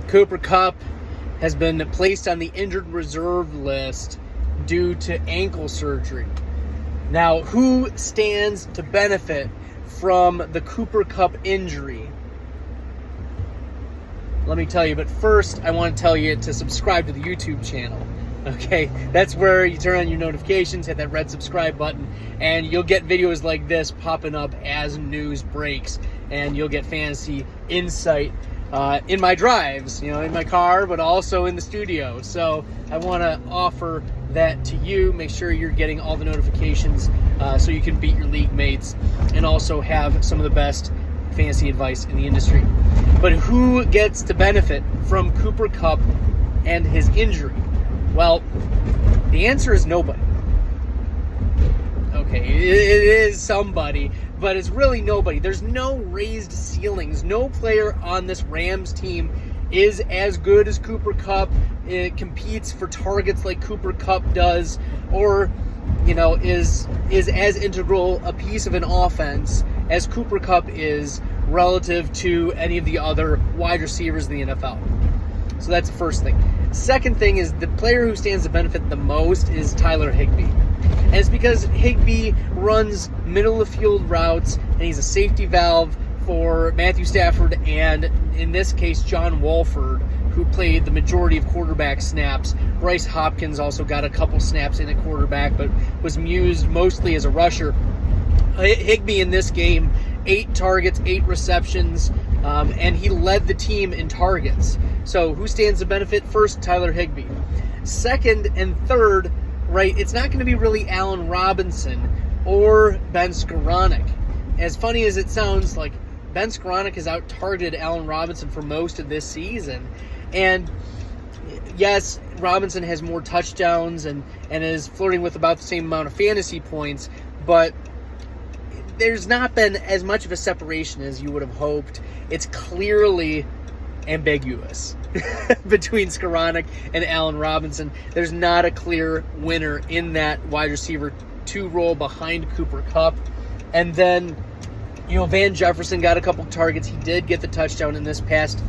Cooper Kupp has been placed on the injured reserve list due to ankle surgery. Now, who stands to benefit from the Cooper Kupp injury? Let me tell you, but first I want to tell you to subscribe to the YouTube channel. Okay, that's where you turn on your notifications, hit that red subscribe button, and you'll get videos like this popping up as news breaks, and you'll get fantasy insight in my drives, in my car, but also in the studio. So I want to offer that to you. Make sure you're getting all the notifications so you can beat your league mates and also have some of the best fantasy advice in the industry. But who gets to benefit from Cooper Kupp and his injury? Well, the answer is nobody. Okay, it is somebody, but it's really nobody. There's no raised ceilings. No player on this Rams team is as good as Cooper Kupp. It competes for targets like Cooper Kupp does, or is as integral a piece of an offense as Cooper Kupp is relative to any of the other wide receivers in the NFL. So that's the first thing. Second thing is the player who stands to benefit the most is Tyler Higbee. And it's because Higbee runs middle of field routes, and he's a safety valve for Matthew Stafford and, in this case, John Wolford, who played the majority of quarterback snaps. Bryce Hopkins also got a couple snaps in at quarterback, but was used mostly as a rusher. Higbee in this game, 8 targets, 8 receptions, and he led the team in targets. So who stands to benefit? First, Tyler Higbee. Second and third, right, it's not going to be really Allen Robinson or Ben Skowronek. As funny as it sounds, like Ben Skowronek has out-targeted Allen Robinson for most of this season. And yes, Robinson has more touchdowns and is flirting with about the same amount of fantasy points, but there's not been as much of a separation as you would have hoped. It's clearly ambiguous between Skowronek and Allen Robinson. There's not a clear winner in that wide receiver 2 role behind Cooper Kupp. And then, Van Jefferson got a couple targets. He did get the touchdown in this past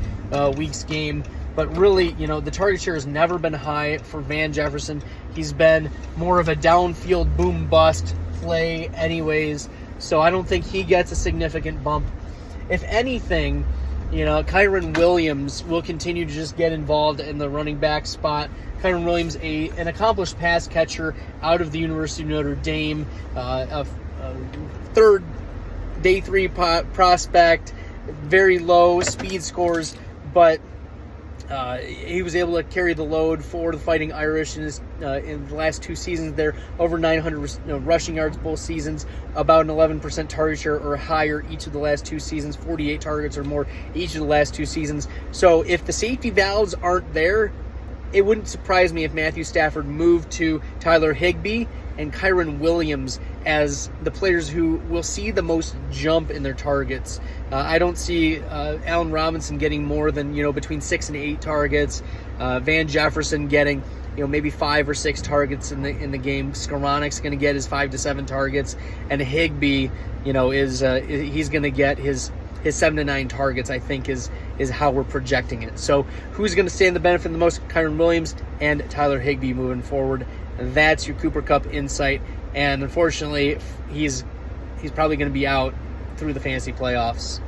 week's game. But really, the target share has never been high for Van Jefferson. He's been more of a downfield boom-bust play anyways. So I don't think he gets a significant bump. If anything, Kyren Williams will continue to just get involved in the running back spot. Kyren Williams, an accomplished pass catcher out of the University of Notre Dame, a third day 3 prospect, very low speed scores, but he was able to carry the load for the Fighting Irish in the last 2 seasons. There, over 900 rushing yards both seasons, about an 11% target share or higher each of the last 2 seasons, 48 targets or more each of the last 2 seasons. So if the safety valves aren't there, it wouldn't surprise me if Matthew Stafford moved to Tyler Higbee and Kyren Williams as the players who will see the most jump in their targets. I don't see Allen Robinson getting more than between 6 and 8 targets. Van Jefferson getting maybe 5 or 6 targets in the game. Skowronek's going to get his 5 to 7 targets, and Higbee he's going to get his 7 to 9 targets. I think is how we're projecting it. So who's going to stand the benefit the most? Kyren Williams and Tyler Higbee moving forward. That's your Cooper Kupp insight, and unfortunately, he's probably going to be out through the fantasy playoffs.